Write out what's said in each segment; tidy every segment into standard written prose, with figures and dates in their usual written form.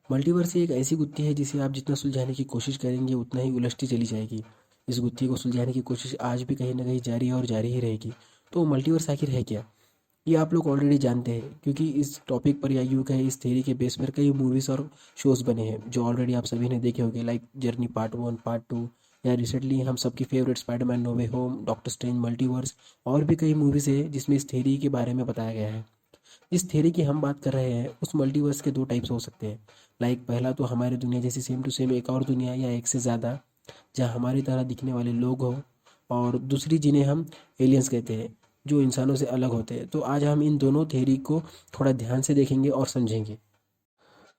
Multiverse एक ऐसी गुत्थी है जिसे आप जितना सुलझाने की कोशिश करेंगे उतना ही उलझती चली जाएगी। इस गुत्थी को सुलझाने की कोशिश आज भी कहीं ना कहीं जारी है और जारी ही रहेगी। तो मल्टीवर्स आखिर है क्या, ये आप लोग ऑलरेडी जानते हैं, क्योंकि इस टॉपिक पर या यूँ कहें इस थ्योरी के बेस पर कई मूवीज़ और शोज़ बने हैं जो ऑलरेडी आप सभी ने देखे होंगे, लाइक जर्नी पार्ट 1 पार्ट 2, या रिसेंटली हम सबकी फेवरेट स्पाइडरमैन नो वे होम, डॉक्टर स्ट्रेंज मल्टीवर्स। और भी कई मूवीज़ है जिसमें इस थ्योरी के बारे में बताया गया है। जिस थ्योरी की हम बात कर रहे हैं उस मल्टीवर्स के दो टाइप्स हो सकते हैं। लाइक पहला तो हमारी दुनिया जैसी सेम टू सेम एक और दुनिया या एक से ज़्यादा जहाँ हमारी तरह दिखने वाले लोग हों, और दूसरी जिन्हें हम एलियंस कहते हैं, जो इंसानों से अलग होते हैं। तो आज हम इन दोनों थ्योरी को थोड़ा ध्यान से देखेंगे और समझेंगे।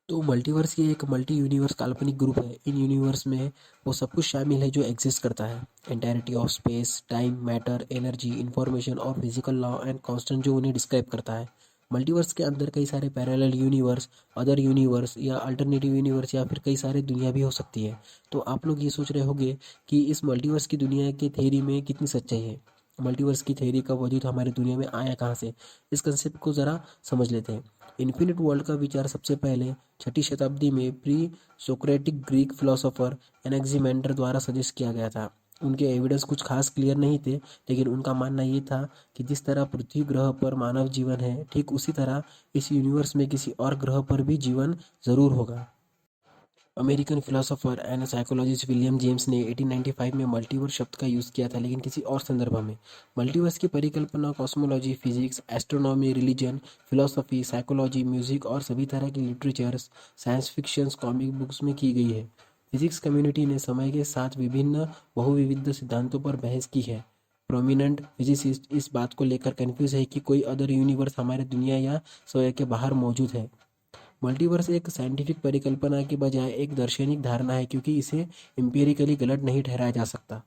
तो मल्टीवर्स ये एक मल्टी यूनिवर्स काल्पनिक ग्रुप है। इन यूनिवर्स में वो सब कुछ शामिल है जो एग्जिस्ट करता है। Entirety of space, time, matter, energy, information और फिजिकल लॉ एंड कांस्टेंट जो उन्हें डिस्क्राइब करता है। मल्टीवर्स के अंदर कई सारे पैरेलल यूनिवर्स, अदर यूनिवर्स या अल्टरनेटिव यूनिवर्स या फिर कई सारे दुनिया भी हो सकती है। तो आप लोग ये सोच रहे होंगे कि इस मल्टीवर्स की दुनिया के थ्योरी में कितनी सच्चाई है। मल्टीवर्स की थ्योरी का वजूद हमारी दुनिया में आया कहाँ से, इस कंसेप्ट को ज़रा समझ लेते हैं। इन्फिनिट वर्ल्ड का विचार सबसे पहले 6ठी शताब्दी में प्री सोक्रेटिक ग्रीक फिलोसोफर एनेक्सिमेंडर द्वारा सजेस्ट किया गया था। उनके एविडेंस कुछ खास क्लियर नहीं थे, लेकिन उनका मानना ये था कि जिस तरह पृथ्वी ग्रह पर मानव जीवन है, ठीक उसी तरह इस यूनिवर्स में किसी और ग्रह पर भी जीवन ज़रूर होगा। American philosopher and psychologist William James ने 1895 में मल्टीवर्स शब्द का यूज़ किया था, लेकिन किसी और संदर्भ में। मल्टीवर्स की परिकल्पना cosmology, physics, astronomy, religion, philosophy, psychology, music और सभी तरह की literatures, science fictions, comic books में की गई है। फिजिक्स कम्युनिटी ने समय के साथ विभिन्न बहुविविध सिद्धांतों पर बहस की है। प्रोमिनेंट फिजिसिस्ट इस बात को लेकर कन्फ्यूज है कि कोई अदर यूनिवर्स हमारे दुनिया या स्वयं के बाहर मौजूद है। मल्टीवर्स एक साइंटिफिक परिकल्पना के बजाय एक दार्शनिक धारणा है, क्योंकि इसे एम्पिरिकली गलत नहीं ठहराया जा सकता।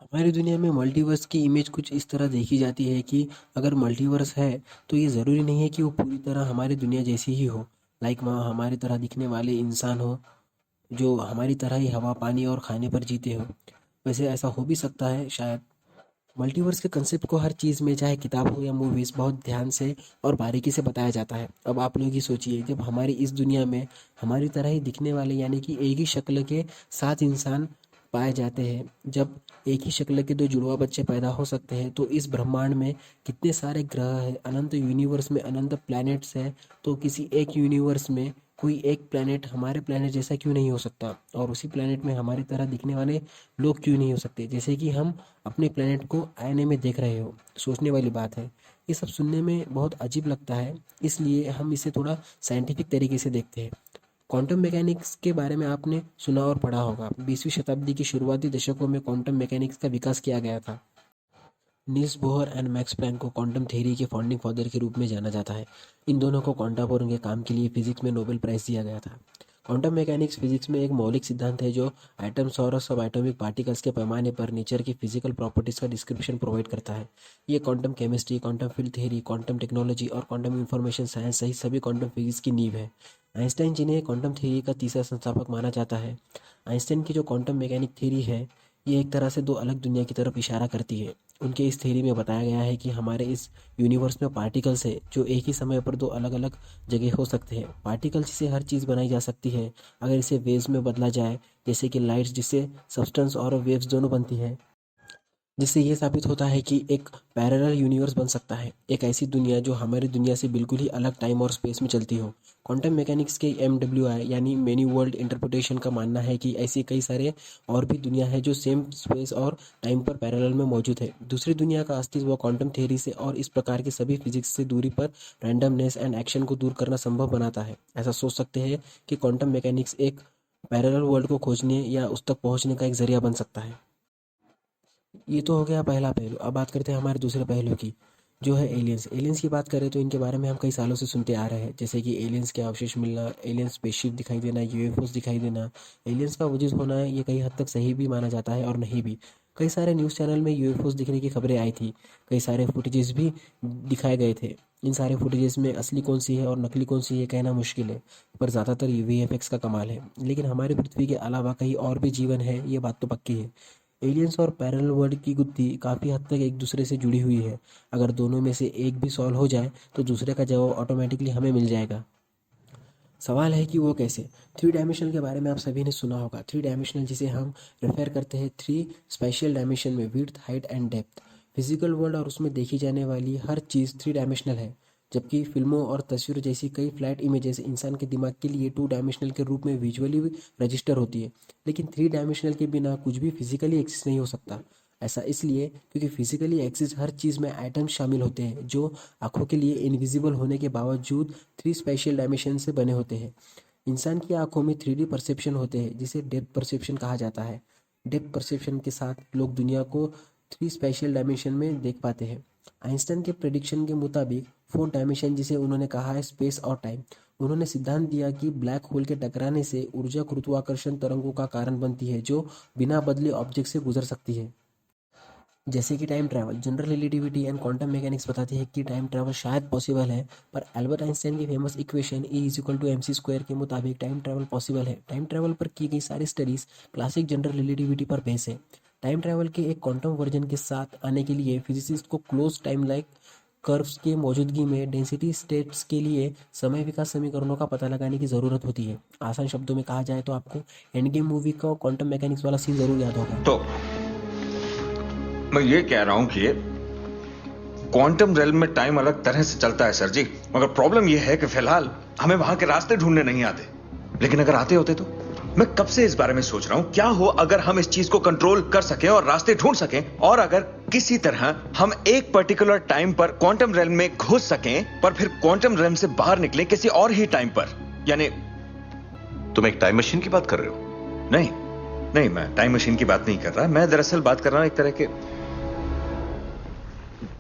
हमारी दुनिया में मल्टीवर्स की इमेज कुछ इस तरह देखी जाती है कि अगर मल्टीवर्स है तो ये ज़रूरी नहीं है कि वो पूरी तरह हमारी दुनिया जैसी ही हो। लाइक वहाँ हमारी तरह दिखने वाले इंसान हो जो हमारी तरह ही हवा, पानी और खाने पर जीते हो। वैसे ऐसा हो भी सकता है शायद। मल्टीवर्स के कंसेप्ट को हर चीज़ में, चाहे किताब हो या मूवीज़, बहुत ध्यान से और बारीकी से बताया जाता है। अब आप लोग ही सोचिए, जब हमारी इस दुनिया में हमारी तरह ही दिखने वाले यानी कि एक ही शक्ल के 7 इंसान पाए जाते हैं, जब एक ही शक्ल के 2 जुड़वा बच्चे पैदा हो सकते हैं, तो इस ब्रह्मांड में कितने सारे ग्रह हैं, अनंत यूनिवर्स में अनंत प्लैनेट्स हैं। तो किसी एक यूनिवर्स में कोई एक प्लैनेट हमारे प्लैनेट जैसा क्यों नहीं हो सकता, और उसी प्लैनेट में हमारी तरह दिखने वाले लोग क्यों नहीं हो सकते, जैसे कि हम अपने प्लैनेट को आईने में देख रहे हो। सोचने वाली बात है। ये सब सुनने में बहुत अजीब लगता है, इसलिए हम इसे थोड़ा साइंटिफिक तरीके से देखते हैं। क्वांटम मैकेनिक्स के बारे में आपने सुना और पढ़ा होगा। 20वीं शताब्दी के शुरुआती दशकों में क्वांटम मैकेनिक्स का विकास किया गया था। Niels Bohr and Max Planck को क्वांटम थ्योरी के फाउंडिंग फादर के रूप में जाना जाता है। इन दोनों को क्वांटम और उनके काम के लिए फिजिक्स में नोबेल प्राइज़ दिया गया था। क्वांटम मैकेनिक्स फिजिक्स में एक मौलिक सिद्धांत है जो एटम्स और सब एटॉमिक पार्टिकल्स के पैमाने पर नेचर की फिजिकल प्रॉपर्टीज़ का डिस्क्रिप्शन प्रोवाइड करता है। ये quantum chemistry, quantum field theory, quantum technology और क्वांटम इंफॉर्मेशन साइंस सहित सभी क्वांटम फिजिक्स की नींव है। आइंस्टाइन जिन्हें क्वांटम थ्योरी का तीसरा संस्थापक माना जाता है। आइंस्टाइन की जो क्वांटम मैकेनिक थ्योरी है, ये एक तरह से दो अलग दुनिया की तरफ इशारा करती है। उनके इस थ्योरी में बताया गया है कि हमारे इस यूनिवर्स में पार्टिकल्स है जो एक ही समय पर दो अलग अलग जगह हो सकते हैं। पार्टिकल्स से हर चीज़ बनाई जा सकती है अगर इसे वेव्स में बदला जाए, जैसे कि लाइट्स जिससे सब्सटेंस और वेव्स दोनों बनती है, जिससे ये साबित होता है कि एक पैरेलल यूनिवर्स बन सकता है, एक ऐसी दुनिया जो हमारी दुनिया से बिल्कुल ही अलग टाइम और स्पेस में चलती हो। क्वांटम मैकेनिक्स के MWI यानी मैनी वर्ल्ड इंटरप्रिटेशन का मानना है कि ऐसी कई सारे और भी दुनिया है जो सेम स्पेस और टाइम पर पैरेलल में मौजूद है। दूसरी दुनिया का अस्तित्व क्वांटम थ्योरी से और इस प्रकार की सभी फिजिक्स से दूरी पर रैंडमनेस एंड एक्शन को दूर करना संभव बनाता है। ऐसा सोच सकते हैं कि क्वांटम मैकेनिक्स एक पैरेलल वर्ल्ड को खोजने या उस तक पहुंचने का एक जरिया बन सकता है। ये तो हो गया पहला पहलू। अब बात करते हैं हमारे दूसरे पहलू की, जो है एलियंस। एलियंस की बात करें तो इनके बारे में हम कई सालों से सुनते आ रहे हैं, जैसे कि एलियंस के अवशेष मिलना, एलियंस स्पेसशिप दिखाई देना, UFOs दिखाई देना। एलियंस का वजूद होना ये कई हद तक सही भी माना जाता है और नहीं भी। कई सारे न्यूज़ चैनल में UFOs दिखने की खबरें आई थी। कई सारे फुटेजेस भी दिखाए गए थे। इन सारे फुटेजेस में असली कौन सी है और नकली कौन सी है कहना मुश्किल है, पर ज़्यादातर VFX का कमाल है। लेकिन हमारी पृथ्वी के अलावा कहीं और भी जीवन है, ये बात तो पक्की है। एलियंस और पैरेलल वर्ल्ड की गुत्थी काफ़ी हद तक एक दूसरे से जुड़ी हुई है। अगर दोनों में से एक भी सॉल्व हो जाए तो दूसरे का जवाब ऑटोमेटिकली हमें मिल जाएगा। सवाल है कि वो कैसे। थ्री डायमेंशनल के बारे में आप सभी ने सुना होगा। थ्री डायमेंशनल जिसे हम रेफर करते हैं थ्री स्पेशियल डायमेंशन में, width, height and depth. Physical world और उसमें देखी जाने वाली हर चीज़ थ्री डायमेंशनल है, जबकि फिल्मों और तस्वीरों जैसी कई फ्लैट इमेजेस इंसान के दिमाग के लिए टू डायमेंशनल के रूप में विजुअली रजिस्टर होती है। लेकिन थ्री डायमेंशनल के बिना कुछ भी फिजिकली एक्सिस्ट नहीं हो सकता। ऐसा इसलिए क्योंकि फिजिकली एक्सिस्ट हर चीज़ में एटम्स शामिल होते हैं जो आंखों के लिए इनविजिबल होने के बावजूद थ्री स्पेशियल डायमेंशन से बने होते हैं। इंसान की आंखों में थ्री डी परसेप्शन होते हैं जिसे डेप्थ परसेप्शन कहा जाता है। डेप्थ परसेप्शन के साथ लोग दुनिया को थ्री स्पेशियल डायमेंशन में देख पाते हैं। आइंस्टाइन के प्रेडिक्शन के मुताबिक फोर्थ डायमेंशन, जिसे उन्होंने कहा है स्पेस और टाइम, उन्होंने सिद्धांत दिया कि ब्लैक होल के टकराने से ऊर्जा गुरुत्वाकर्षण तरंगों का कारण बनती है जो बिना बदले ऑब्जेक्ट से गुजर सकती है। जैसे कि time travel, general relativity and quantum mechanics बताती है कि टाइम ट्रैवल शायद पॉसिबल है, पर एल्बर्ट आइंस्टाइन की फेमस इक्वेशन E=mc² के मुताबिक टाइम ट्रैवल पॉसिबल है। टाइम ट्रैवल पर की गई सारी स्टडीज क्लासिक जनरल रिलेटिविटी पर बेस है। टाइम ट्रैवल के एक क्वांटम वर्जन के साथ आने के लिए फिजिसिस्ट को क्लोज टाइम लाइक कर्व्स की मौजूदगी में डेंसिटी स्टेट्स के लिए समय विकास समीकरणों का पता लगाने की ज़रूरत होती है। आसान शब्दों में कहा जाए तो आपको एंड गेम मूवी का क्वांटम मैकेनिक्स वाला सीन ज़रूर याद होगा। तो मैं ये कह रहा हूं कि क्वांटम रेल्म में टाइम अलग तरह से चलता है सर जी, मगर प्रॉब्लम यह है कि फिलहाल हमें वहां के रास्ते ढूंढने नहीं आते। लेकिन अगर आते होते तो मैं कब से इस बारे में सोच रहा हूं, क्या हो अगर हम इस चीज को कंट्रोल कर सकें और रास्ते ढूंढ सकें, और अगर किसी तरह हम एक पर्टिकुलर टाइम पर क्वांटम रेल्म में घुस सकें पर फिर क्वांटम रेल्म से बाहर निकले किसी और ही टाइम पर। यानी तुम एक टाइम मशीन की बात कर रहे हो? नहीं नहीं, मैं टाइम मशीन की बात नहीं कर रहा। मैं दरअसल बात कर रहा हूं एक तरह के,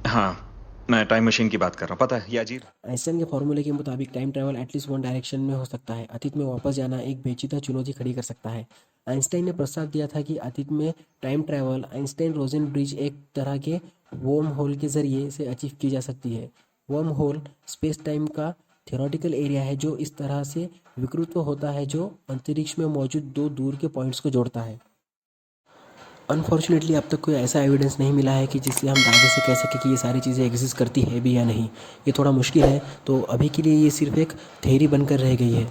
हाँ मैं टाइम मशीन की बात कर रहा हूं। पता है ये अजीब। आइंस्टाइन के फॉर्मूले के मुताबिक time travel at least one direction में हो सकता है। अतीत में वापस जाना एक पेचीदा चुनौती खड़ी कर सकता है। आइंस्टाइन ने प्रस्ताव दिया था कि अतीत में टाइम ट्रैवल आइंस्टाइन रोजन ब्रिज एक तरह के वर्म होल के जरिए से अचीव की जा सकती है। वर्म होल स्पेस टाइम का थियोरेटिकल एरिया है जो इस तरह से विकृत होता है जो अंतरिक्ष में मौजूद दो दूर के पॉइंट्स को जोड़ता है। अनफॉर्चुनेटली अब तक कोई ऐसा एविडेंस नहीं मिला है कि जिससे हम दावे से कह सकें कि ये सारी चीज़ें एग्जिस्ट करती है भी या नहीं। ये थोड़ा मुश्किल है, तो अभी के लिए ये सिर्फ एक थ्योरी बनकर रह गई है।